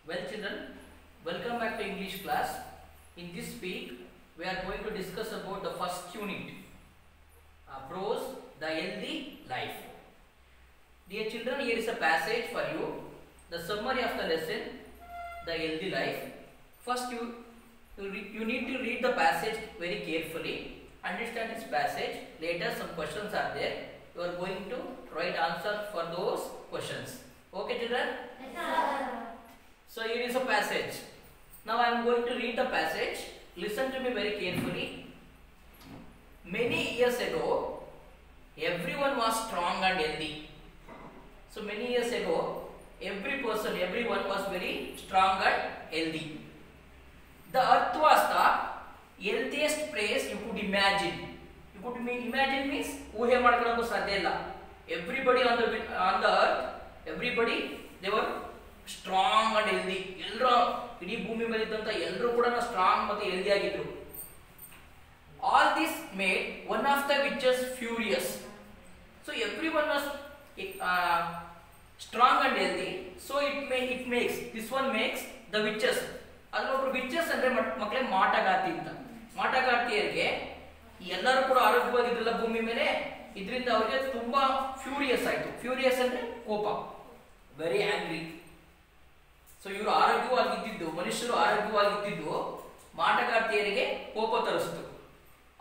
Well children, welcome back to English class. In this week, we are going to discuss about the first unit, prose, the healthy life. Dear children, here is a passage for you. The summary of the lesson, the healthy life. First, you need to read the passage very carefully. Understand this passage. Later, some questions are there. You are going to write answer for those questions. Okay, children? Yes, sir. So here is a passage. Now I am going to read the passage. Listen to me very carefully. Many years ago, everyone was strong and healthy. So many years ago, everyone was very strong and healthy. The earth was the healthiest place you could imagine. You could imagine means ಊಹೆ ಮಾಡ್ಕೊಳ್ಳೋಕೆ ಸಾಧ್ಯ ಇಲ್ಲ. Everybody on the earth, everybody they were strong and healthy. ಎಲ್ಲರೂ ಇಡೀ ಭೂಮಿ ಮೇಲೆ ಇದ್ದಂತ ಎಲ್ಲರೂ ಕೂಡ ಸ್ಟ್ರಾಂಗ್ ಮತ್ತು ಹೆಲ್ದಿ ಆಗಿದ್ರು. All this made one of the witches furious. So everyone was strong and healthy. So it makes this one makes the witches. ಅದರೊಬ್ಬರು ವಿಚಸ್ ಅಂದ್ರೆ ಮಕ್ಕಳೇ ಮಾಟಗಾತಿ ಅಂತ. ಮಾಟಗಾತಿಯರಿಗೆ ಎಲ್ಲರೂ ಕೂಡ ಆರೋಗ್ಯವಾಗಿದ್ರಲ್ಲ ಭೂಮಿ ಮೇಲೆ, ಇದರಿಂದ ಅವರಿಗೆ ತುಂಬಾ ಫ್ಯೂರಿಯಸ್ ಆಯ್ತು. ಫ್ಯೂರಿಯಸ್ ಅಂದ್ರೆ ಕೋಪ, ವೆರಿ ಆಂಗ್ರಿ. ಸೊ ಇವರು ಆರೋಗ್ಯವಾಗಿದ್ದು, ಮನುಷ್ಯರು ಆರೋಗ್ಯವಾಗಿದ್ದು ಮಾಟಗಾತಿಯರಿಗೆ ಕೋಪ ತರಿಸ್ತು.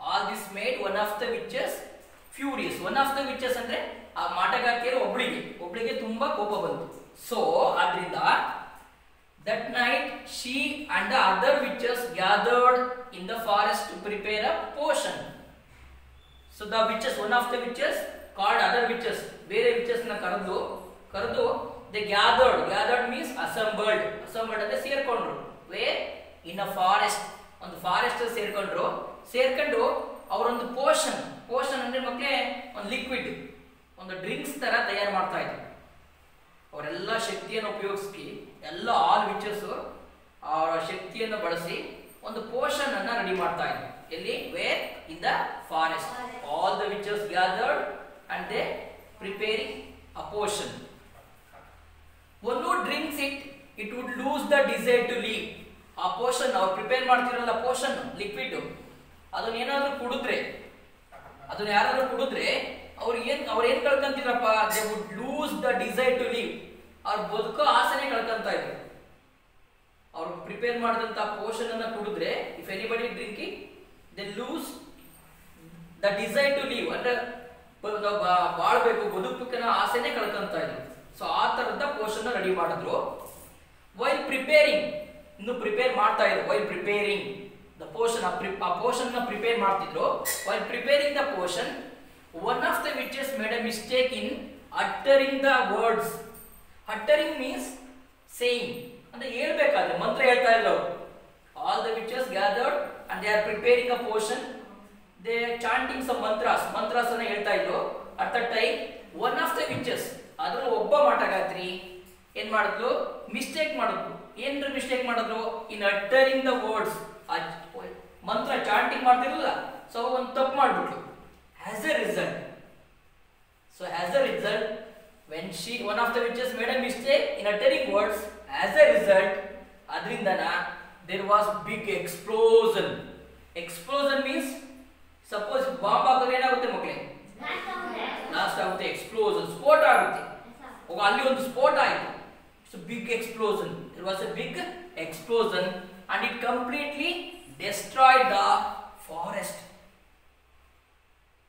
All this made one of the witches furious. One of the witches ಅಂದ್ರೆ ಆ ಮಾಟಗಾತಿಯರು ಒಬ್ಳಿಗೆ ತುಂಬಾ ಕೋಪ ಬಂತು. ಸೊ ಆದ್ರಿಂದ that night she and the other witches gathered in the forest to prepare a potion. So the witches, one of the witches called other witches, ಬೇರೆ witches ನ ಕರೆದು they gathered means assembled ಅಂದ್ರೆ ಸೇರ್ಕೊಂಡ್ರು. where in a forest, ಒಂದು forest ಸೇರ್ಕೊಂಡು ಅವರೊಂದು ಪೋಷನ್ ಅಂದ್ರೆ ಮಕ್ಕಳೇ ಒಂದು ಲಿಕ್ವಿಡ್, ಒಂದು ಡ್ರಿಂಕ್ಸ್ ತರ ತಯಾರು ಮಾಡ್ತಾ ಇದ್ರು. ಅವರೆಲ್ಲ ಶಕ್ತಿಯನ್ನು ಉಪಯೋಗಿಸಿ ಎಲ್ಲ ಆಲ್ ವಿಚಸ್ ಅವರ ಶಕ್ತಿಯನ್ನು ಬಳಸಿ ಒಂದು ಪೋಷನ್ ಅನ್ನ ರೆಡಿ ಮಾಡ್ತಾ ಇದ್ರು. ಎಲ್ಲಿ? Where in the forest. All the witches gathered and they preparing a potion. One who drinks it would lose the desire to leave. ಆ ಪೋಷನ್ ಅವ್ರು ಪ್ರಿಪೇರ್ ಮಾಡ್ತಿರಲ್ಲ ಪೋಷನ್ ಲಿಕ್ವಿಡ್, ಅದನ್ನ ಯಾರಾದ್ರೂ ಕುಡಿದ್ರೆ ಅವ್ರು ಏನ್ ಕಳ್ಕೊಂತಿದ್ರಪ್ಪ? They would lose the desire to live. ಅವ್ರು ಬದುಕೋ ಆಸೆನೆ ಕಳ್ಕೊಂತ ಇದ್ರು. ಅವ್ರು ಪ್ರಿಪೇರ್ ಮಾಡಿದಂತ ಪೋಷನ್ ಅನ್ನ ಕುಡಿದ್ರೆ, if anybody drinking they lose the desire to leave, ಅಂದ್ರೆ ಬಾಳ್ಬೇಕು, ಬದುಕನ ಆಸೆನೆ ಕಳ್ಕೊಂತ ಇದ್ರು. ಸೊ ಆ ತರದ ಪೋಷನ್ ರೆಡಿ ಮಾಡಿದ್ರು. ವೈಲ್ ಪ್ರಿಪೇರಿಂಗ್, ಇನ್ನು ಪ್ರಿಪೇರ್ ಮಾಡ್ತಾ ಇದ್ರು. ವೈಲ್ ಪ್ರಿಪೇರಿಂಗ್ ದ ಪೋಷನ್, ಆ ಪೋಷನ್ ನ ಪ್ರಿಪೇರ್ ಮಾಡ್ತಿದ್ರು. While preparing the Poshan, one of the witches made a mistake in uttering the words. Uttering means saying, ಅಂದ್ರೆ ಹೇಳ್ಬೇಕಾದ್ರೆ ಮಂತ್ರ ಹೇಳ್ತಾ ಇಲ್ಲ ಅವರು. All the witches gathered and they are preparing a potion. They are chanting some mantras ಅನ್ನ ಹೇಳ್ತಾ ಇದ್ರು. At the time one of the witches, ಅದರಲ್ಲಿ ಒಬ್ಬ ಮಾಟಗಾತ್ರಿ ಏನ್ ಮಾಡಿದ್ಲು? ಮಿಸ್ಟೇಕ್ ಮಾಡಿದ್ಲು. ಏನ್ರ ಮಿಸ್ಟೇಕ್ ಮಾಡಿದ್ರು? in uttering the words, ಮಂತ್ರ ಚಾಂಟಿಂಗ್ ಮಾಡ್ತಿರಲಿಲ್ಲ, ಸೊ ಒಂದು ತಪ್ಪು ಮಾಡ್ಬಿಟ್ಲು. As a result, when one of the witches made a mistake in uttering words, as a result, adrindana there was big explosion. Explosion means suppose bomb agare enagutte makle, blast agutte, explosion spot agutte. oga alli ondu spot aitu. So big explosion, there was a big explosion and it completely destroyed the forest.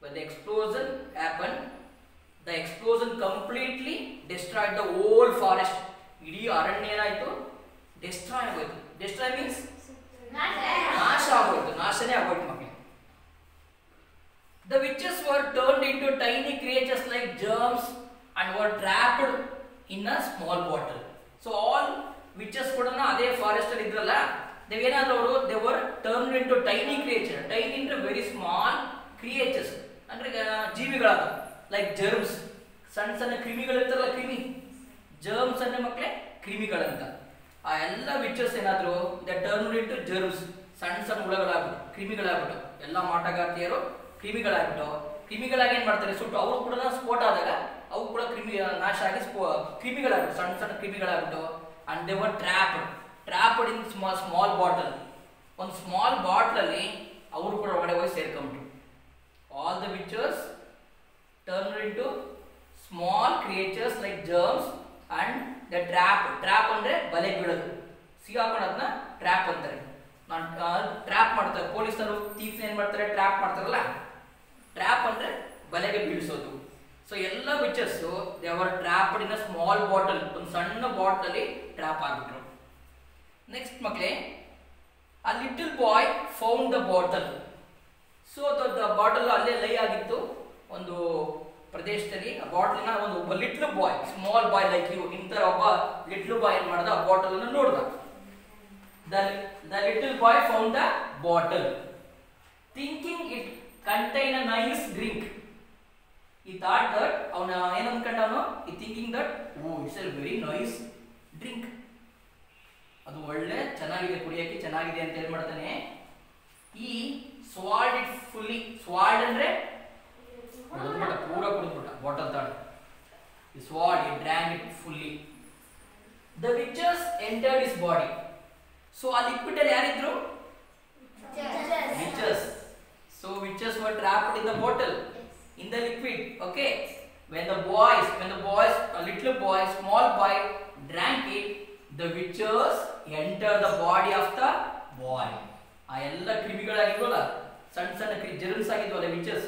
When the explosion happened, the explosion completely destroyed the whole forest. ಇಡೀ ಅರಣ್ಯ ಏನಾಯ್ತು? Destroy ಆಗೋಯ್ತು. Destroy means ನಾಶ ಆಗೋಯ್ತು, ನಾಶನೇ ಆಗೋಯ್ತು ಮಕ್ಕಳೇ. The witches were turned into tiny creatures like germs and were trapped in a small bottle. So all witches ಕೂಡ ಅದೇ ಫಾರೆಸ್ಟ್ ಅಲ್ಲಿ ಇದ್ರಲ್ಲ, they were turned into tiny creatures. Tiny ಅಂದ್ರೆ very small creatures, ಅಂದ್ರೆ ಜೀವಿಗಳಾದ, ಲೈಕ್ ಜರ್ಮ್ಸ್, ಸಣ್ಣ ಕ್ರಿಮಿಗಳಿರ್ತಾರಲ್ಲ, ಕ್ರಿಮಿ, germs ಅಂದ್ರೆ ಮಕ್ಕಳೇ ಕ್ರಿಮಿಗಳಂತ. ಆ ಎಲ್ಲ ವಿಚಸ್ ಏನಾದ್ರು ದ ಟರ್ನ್ ಇಂಟು ಜರ್ಮ್ಸ್, ಸಣ್ಣ ಹುಳಗಳಾಗ್ಬಿಟ್ಟು, ಕ್ರಿಮಿಗಳಾಗ್ಬಿಟ್ಟು, ಎಲ್ಲ ಮಾಟಗಾತಿಯರು ಕ್ರಿಮಿಗಳಾಗಿ ಏನ್ ಮಾಡ್ತಾರೆ? ಸುಟ್ಟು ಅವರು ಕೂಡ ಸ್ಫೋಟ ಆದಾಗ ಅವು ಕೂಡ ನಾಶ ಆಗಿ ಕ್ರಿಮಿಗಳಾಗ್ಬಿಟ್ಟು, ಸಣ್ಣ ಕ್ರಿಮಿಗಳಾಗ್ಬಿಟ್ಟು and they were trapped in small bottle. ಒಂದು ಸ್ಮಾಲ್ ಬಾಟ್ಲ್ ಅಲ್ಲಿ ಅವರು ಕೂಡ ಒಳಗಡೆ ಹೋಗಿ ಸೇರ್ಕೊಂಡ್ರು. All the witches turned into small creatures like germs and the trap ಅಂದ್ರೆ ಬಲೆ ಬೀಳೋದು, ಸಿಗಾಕೊಂಡದನ್ನ ಟ್ರ್ಯಾಪ್ ಅಂತಾರೆ. ಟ್ರ್ಯಾಪ್ ಮಾಡ್ತಾರೆ ಪೊಲೀಸರು, ಥೀಫ್ ಏನ್ ಮಾಡ್ತಾರೆ, ಟ್ರ್ಯಾಪ್ ಮಾಡ್ತಾರಲ್ಲ, ಟ್ರ್ಯಾಪ್ ಅಂದ್ರೆ ಬಲೆಗೆ ಬೀಳಿಸೋದು. ಸೊ ಎಲ್ಲ witches they were trapped in a small bottle, ಒಂದು ಸಣ್ಣ ಬಾಟಲ್ ಅಲ್ಲಿ ಟ್ರ್ಯಾಪ್ ಆಗಿದ್ರು. ನೆಕ್ಸ್ಟ್ ಮಕ್ಕಳೇ, a little boy found the bottle. So the bottle ಅಲ್ಲೇ ಲೈ ಆಗಿತ್ತು ಒಂದು ಪ್ರದೇಶದಲ್ಲಿ. ಆ ಬಾಟಲ್ನ ಒಬ್ಬ little boy, small boy like you, ಇಂಥ ಒಬ್ಬ ಲಿಟ್ಲ್ ಬಾಯ್ ಏನ್ ಮಾಡ್ದ, ಆ ಬಾಟಲ್ ಅನ್ನು ನೋಡ್ದ. The little boy found the bottle, thinking it contained a nice drink. He thought that, ಅವನ ಏನು ಅನ್ಕೊಂಡವನು, he thinking that, oh, it's a very nice drink, ಅದು ಒಳ್ಳೆ ಚೆನ್ನಾಗಿದೆ, ಕುಡಿಯಕ್ಕೆ ಚೆನ್ನಾಗಿದೆ ಅಂತ ಏನ್ ಮಾಡ್ತಾನೆ, ಈ swallowed it fully. swallowed ಅಂದ್ರೆ ಪೂರ ಕುಡಿದ್ಬಿಟ್ಟ bottle ತಾಡು. he swallowed, he drank it fully. The witches entered his body. So ಆ ಲಿಕ್ವಿಡ್ ಅಲ್ಲಿ ಯಾರಿದ್ರು, witches. So witches were trapped in the bottle, in the liquid. Okay, when the boys, a little boy, small boy drank it, the witches enter the body of the boy. ಆ ಎಲ್ಲ ಕ್ರಿಮಿಗಳಾಗಿದ್ವಲ್ಲ, ಸಣ್ಣ ಸಣ್ಣ germs ಆಗಿದ್ವಲ್ಲ witches,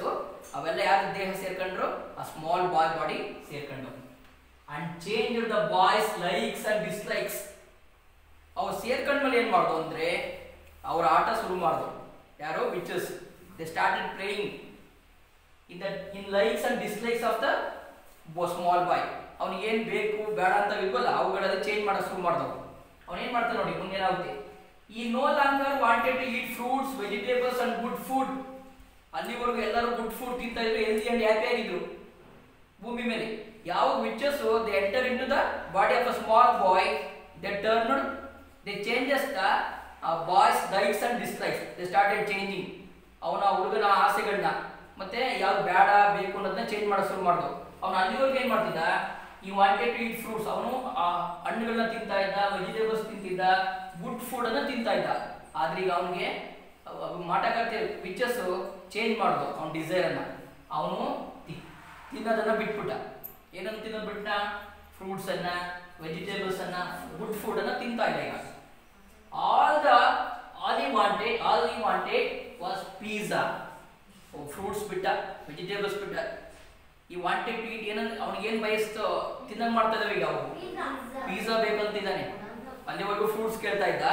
ಅವೆಲ್ಲ ಯಾರ ದೇಹ ಸೇರ್ಕೊಂಡ್ರು, ಆ small ಬಾಯ್ body ಸೇರ್ಕೊಂಡ್ರು. And change the boys likes and dislikes. ಅವ್ರು ಸೇರ್ಕೊಂಡ್ಮೇಲೆ ಏನ್ ಮಾಡ್ದು ಅಂದ್ರೆ, ಅವ್ರ ಆಟ ಶುರು ಮಾಡ್ದು. ಯಾರು, witches. They started playing in likes and dislikes of the small boy. ಅವ್ನಿಗೆ ಏನ್ ಬೇಕು ಬೇಡ ಅಂತ ಇಲ್ವಲ್ಲ, ಅವುಗಳೆಲ್ಲ ಚೇಂಜ್ ಮಾಡೋಕೆ ಶುರು ಮಾಡ್ದವು. ಅವನೇನ್ ಮಾಡ್ತಾನೆ ನೋಡಿ, ಮುಂದೇನಾಗುತ್ತೆ, ಈ no longer wanted to eat fruits, vegetables and good food. ಅಲ್ಲಿವರೆಗೂ ಎಲ್ಲರೂ ಗುಡ್ ಫುಡ್ ತಿಂತಾ ಇದ್ರು, ಹೆಲ್ದಿ ಅಂಡ್ ಹ್ಯಾಪಿ ಆಗಿದ್ರು ಭೂಮಿ ಮೇಲೆ. ಯಾವ witches they enter in to the body of a small boy, they turned, they changes the boys likes and dislikes. They started changing ಅವನ ಹುಡುಗನ ಆಸೆಗಳನ್ನ ಮತ್ತೆ ಯಾವ್ದು ಬೇಡ ಬೇಕು ಅನ್ನೋದನ್ನ ಚೇಂಜ್ ಮಾಡೋಕೆ ಶುರು ಮಾಡಿದವು. ಅವನು ಅಲ್ಲಿವರೆಗೂ ಏನ್ ಮಾಡ್ತಿದ್ದ, ಈ ವಾಂಟೆಡ್ ಟು ಈಟ್ ಫ್ರೂಟ್ಸ್, ಅವನು ಹಣ್ಣುಗಳನ್ನ ತಿಂತಾ ಇದ್ದ, ವೆಜಿಟೇಬಲ್ಸ್ ತಿಂತಿದ್ದ, ಗುಡ್ ಫುಡ್ ಅನ್ನ ತಿಂತಾ ಇದ್ದ. ಆದ್ರೆ ಈಗ ಅವನಿಗೆ ಮಾಟಗಾರ್ತಿ ವಿಚಸ್ ಚೇಂಜ್ ಮಾಡ್ದು ಅವನ ಡಿಸೈರ್ ಅನ್ನ. ಅವನು ತಿನ್ನೋದನ್ನ ಬಿಟ್ಬಿಟ್ಟ. ಏನನ್ನ ತಿನ್ನೋದು ಬಿಟ್ಟ, ಫ್ರೂಟ್ಸ್ ಅನ್ನ, ವೆಜಿಟೇಬಲ್ಸ್ ಅನ್ನ, ಗುಡ್ ಫುಡ್ ಅನ್ನ ತಿಂತಾ ಇದ್ದ. ಈಗ all he wanted was pizza. Fruits ಬಿಟ್ಟ, ವೆಜಿಟೇಬಲ್ಸ್ ಬಿಟ್ಟ. ಈ ವಾಂಟೆಡ್ ಟು ಈಟ್ ಏನಂದ್ರೆ ಅವ್ನಿಗೆ ಏನ್ ಬಯಸ್ತೋ ತಿನ್ನಂಗ್ ಮಾಡ್ತಾ ಇದಾವೆ. ಈಗ ಅವನು ಪಿಜ್ಜಾ ಬೇಕಂತಿದ್ದಾನೆ. ಅಲ್ಲಿವರೆಗೂ ಫ್ರೂಟ್ಸ್ ಕೇಳ್ತಾ ಇದ್ದ.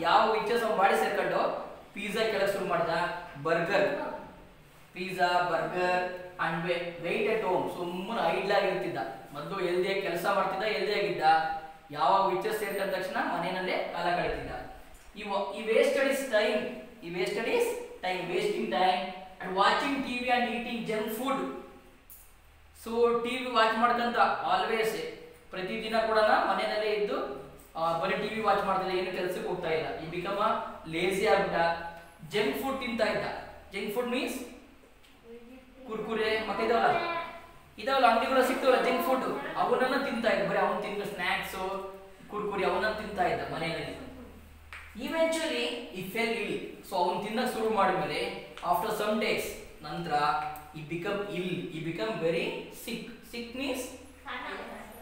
ಯಾವ ವಿಚಸ್ ಅವ್ನು ಬಾಡಿ ಸೇರ್ಕೊಂಡು ಪಿಜ್ಜಾ ಕೇಳಕ್ ಶುರು ಮಾಡ್ದ. Pizza burger and wait at home. ಸುಮ್ಮನೆ ಐಡ್ಲಾಗಿರ್ತಿದ್ದ. ಮೊದಲು ಹೆಲ್ದಿಯಾಗಿ ಕೆಲಸ ಮಾಡ್ತಿದ್ದ, ಹೆಲ್ದಿಯಾಗಿದ್ದ. ಯಾವಾಗ ವಿಚಸ್ ಸೇರ್ಕೊಂಡ ತಕ್ಷಣ ಮನೆಯಲ್ಲೇ ಕಾಲ ಕಳೀತಿದ್ದ. He wasted his time, wasting time and watching TV and eating junk food. So TV watch ಮಾಡ್ಕಂತ ಆಲ್ವೇಸ್ ಪ್ರತಿದಿನ ಕೂಡ ಮನೆಯಲ್ಲೇ ಇದ್ದು ಬರೀ ಟಿವಿ ವಾಚ್ ಮಾಡ್ತಿಲ್ಲ, ಏನು ಕೆಲಸಕ್ಕೆ ಹೋಗ್ತಾ ಇಲ್ಲ. ಈ ಬಿಕಮ್ ಲೇಜಿ ಆಗ್ಬಿಟ್ಟ. ಜಂಕ್ ಫುಡ್ ತಿಂತಾ ಇದ್ದ. ಜಂಕ್ ಫುಡ್ ಮೀನ್ಸ್ ಕುರ್ಕುರೆ ಮತ್ತೆ ಇದಾವಲ್ಲ ಅಂಗಡಿಗಳು ಸಿಗ್ತಾವಲ್ಲ ಜಂಕ್ ಫುಡ್, ಅವನ್ನ ತಿಂತಾ ಇದ್ದ. ಬರೀ ಅವನು ತಿಂದ ಸ್ನಾಕ್ಸ್ ಕುರ್ಕುರಿ ಅವನ್ನ ತಿಂತಾ ಇದ್ದ ಮನೆಯಲ್ಲಿ. ಇವೆಂಚುಲಿ ಈ ಫೆಲ್ ಇಲ್. ಸೊ ಅವನು ತಿನ್ನಕ್ ಶುರು ಮಾಡಿದ್ಮೇಲೆ ಆಫ್ಟರ್ ಸಮ್ ಡೇಸ್ ನಂತರ he become very sick. Sick means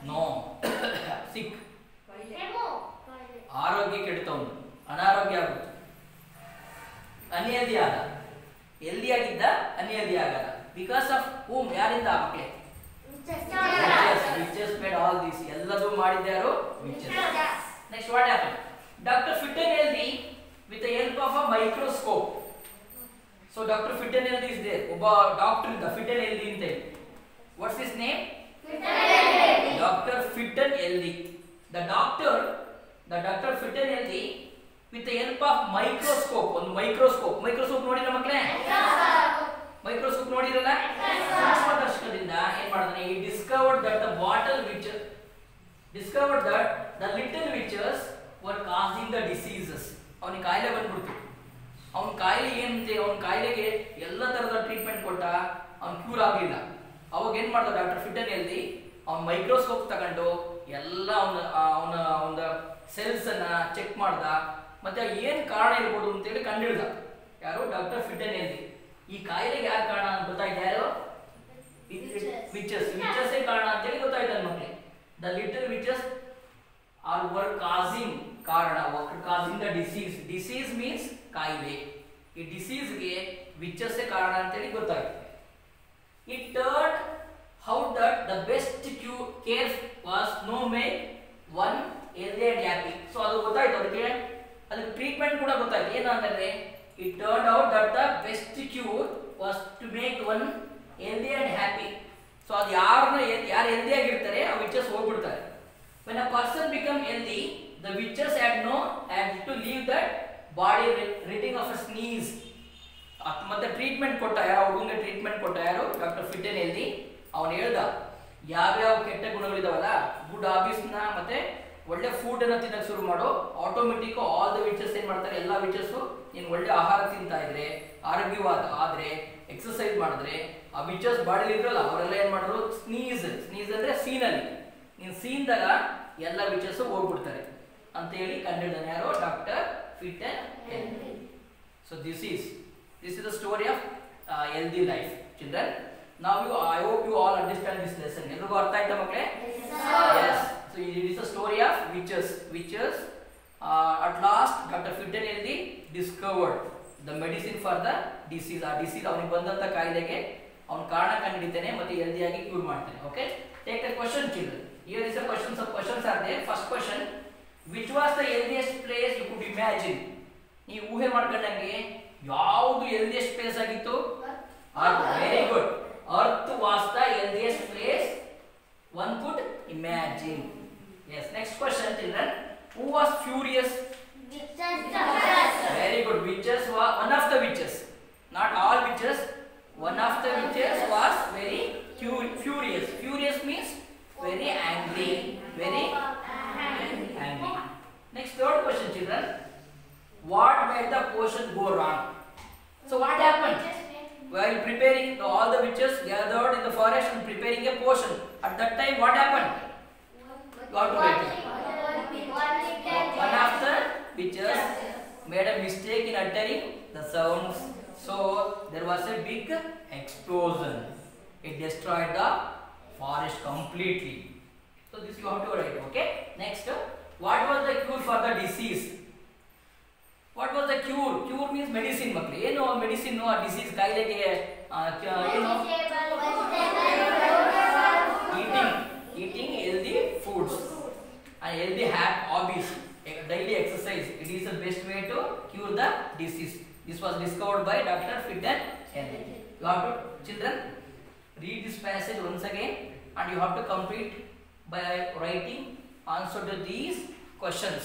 no sick. ಆರೋಗ್ಯ ಕೆಡ್ತವನು, ಅನಾರೋಗ್ಯ ಆಗುತ್ತೆ. ಅನ್ಹೆಲ್ದಿ ಆದ. ಹೆಲ್ದಿ ಆಗಿದ್ದ, ಅನ್ಹೆಲ್ದಿ ಆಗಲ್ಲ. ಬಿಕಾಸ್ ಆಫ್ ಹೂಮ್, ಯಾರಿಂದ? ಮಕ್ಕಳೇ. Witches made all this. ಎಲ್ಲದೂ ಮಾಡಿದ್ಯಾರು? Witches. Next what happen? Doctor Fit and Healthy with the help of a microscope. So doctor Fit and Healthy is there. ಒಬ್ಬ ಡಾಕ್ಟರ್ ಇದ್ದ, ಫಿಟ್ಟನ್ ಹೆಲ್ದಿ ಅಂತ. What's his name? Doctor Fit and Healthy. The doctor Fit and Healthy with the help of microscope. ಒಂದು microscope ನೋಡಿರ ಮಕ್ಕಳೇ? Microscope ನೋಡಿರಲ್ಲ? ಸೂಕ್ಷ್ಮದರ್ಶಕದಿಂದ ಏನ್ ಮಾಡಿದಾನೆ? he discovered that the little witches were causing the diseases. ಅವನಿಗೆ ಕಾಯಿಲೆ ಬಂದ್ಬಿಡ್ತು. ಅವನ ಕಾಯಿಲೆ ಏನಂತೆ, ಅವನ ಕಾಯಿಲೆಗೆ ಎಲ್ಲ ತರದ ಟ್ರೀಟ್ಮೆಂಟ್ ಕೊಟ್ಟ, ಅವ್ನು ಕ್ಯೂರ್ ಆಗಲಿಲ್ಲ. ಅವಾಗ ಏನ್ ಮಾಡ್ದ ಡಾಕ್ಟರ್ ಫಿಟ್ಟನ್ ಹೆಲ್ದಿ? ಅವ್ನ ಮೈಕ್ರೋಸ್ಕೋಪ್ ತಗೊಂಡು ಎಲ್ಲ ಅವನ ಸೆಲ್ಸ್ ಅನ್ನ ಚೆಕ್ ಮಾಡ್ದ, ಮತ್ತೆ ಏನ್ ಕಾರಣ ಇರ್ಬೋದು ಅಂತೇಳಿ ಕಂಡಿಡ್ದ. ಯಾರು? Doctor ಫಿಟನ್ healthy. ಈ ಕಾಯಿಲೆಗೆ ಯಾರು ಕಾರಣ ಅಂತ ಗೊತ್ತಾಯ್ತು? ಯಾರು? ವಿಚಸ್ ಕಾರಣ ಅಂತೇಳಿ ಗೊತ್ತಾಯ್ತು ನನ್ನ ಮಕ್ಕಳಿಗೆ. The little witches are were causing ಕಾರಣ, causing the disease. Disease means ಕಾಯಿಲೆ. ಈ ಡಿಸೀಸ್ಗೆ ವಿಚಸ್ ಕಾರಣ ಅಂತೇಳಿ ಗೊತ್ತಾಯ್ತು. It turn how that the best care was no make one healthy and happy. So ಅದು ಗೊತ್ತಾಯ್ತು ಅದಕ್ಕೆ, ಅದಕ್ಕೆ ಟ್ರೀಟ್ಮೆಂಟ್ ಕೂಡ ಗೊತ್ತಾಯ್ತು. ಏನಂದ್ರೆ it turned out that the best cure was to make one healthy and happy. So ಅದು ಯಾರು healthy ಆಗಿರ್ತಾರೆ ಆ ವಿಚಸ್ ಹೋಗ್ಬಿಡ್ತಾರೆ. when a person become healthy, the witches had to leave that body ridding of a sneeze. ಮತ್ತೆ treatment ಕೊಟ್ಟ ಯಾರು? ಹುಡುಗನಿಗೆ treatment ಕೊಟ್ಟ ಯಾರು? Doctor ಫಿಟನ್ healthy. ಅವನು ಹೇಳ್ದ ಯಾವ್ಯಾವ ಕೆಟ್ಟ ಗುಣಗಳಿದಾವಲ್ಲ, ಗುಡ್ ಹಾಬೀಸ್ನ ಮತ್ತೆ ಒಳ್ಳೆ ಫುಡ್ ಅನ್ನ ತಿನ್ನಕ್ ಶುರು ಮಾಡು. ಆಟೋಮೆಟಿಕ್ ಆಲ್ ದ ವಿಚಸ್ ಏನ್ ಮಾಡ್ತಾರೆ, ಎಲ್ಲಾ ವಿಚಸ್ ನೀನ್ ಒಳ್ಳೆ ಆಹಾರ ತಿಂತಾ ಇದ್ರೆ, ಆರೋಗ್ಯವಾದ ಆದ್ರೆ, ಎಕ್ಸರ್ಸೈಸ್ ಮಾಡಿದ್ರೆ, ಆ ವಿಚಸ್ ಬಾಡಿಲಿ ಇದ್ರಲ್ಲ ಅವರೆಲ್ಲ ಏನ್ ಮಾಡಿದ್ರು, ಸ್ನೀಸ್ ಅಂದ್ರೆ ಸೀನಲ್ಲಿ, ನೀನ್ ಸೀನ್ದಾಗ ಎಲ್ಲ ವಿಚಸ್ ಹೋಗ್ಬಿಡ್ತಾರೆ ಅಂತ ಹೇಳಿ ಕಂಡಿಡ್ದಾನೆ ಯಾರು? Doctor ಫಿಟನ್ healthy. So this is the story of healthy life children. Now I hope you all understand this lesson. ಎಲ್ಲರಿಗೂ ಅರ್ಥ ಆಯ್ತಾ ಮಕ್ಕಳೇ? Yes. So it is a story of witches. At last Dr. Fitton Healthy discovered the medicine for the disease. ಆ disease ಅವನಿಗೆ ಬಂದಂತ ಕಾಯಿಲೆಗೆ ಅವನು ಕಾರಣ ಕಂಡುಹಿಡಿತಾನೆ ಮತ್ತೆ ಹೆಲ್ದಿಯಾಗಿ ಕ್ಯೂರ್ ಮಾಡ್ತಾನೆ. Okay? Take the question children. Here is a question. Some questions are there. First question, which was the healthiest place you could imagine? ನೀವು ಊಹೆ ಮಾಡ್ಕೊಂಡಂಗೆ ಯಾವುದು ಹೆಲ್ದಿಯೆಸ್ಟ್ ಪ್ಲೇಸ್ ಆಗಿತ್ತು? Very good. Earth was the healthiest place one could imagine. Yes. Next question, children. Who was furious? Very good. Witches were one of the witches. Not all witches. One of the witches was very furious. Furious means very angry. Very angry. Next, third question, children. What made the potion go wrong? So what happened? While preparing, all the witches gathered in the forest and preparing a potion. At that time, what happened? You have to write it. One of the witches made a mistake in uttering the sounds, so there was a big explosion. It destroyed the forest completely. So this you have to write. Okay. Next, what was the cure for the disease? What was the cure? Cure means medicine ಮಕ್ಕಳು. ಏನು medicine? ಆ disease ಕಾಯಿಲೆಗೆ ಏನು? Eating healthy foods and healthy hobbies, daily exercise. It is the best way to cure the disease. This was discovered by Dr. Fitton Healthy. You have to, children, read this passage once again and you have to complete by writing answer to these questions.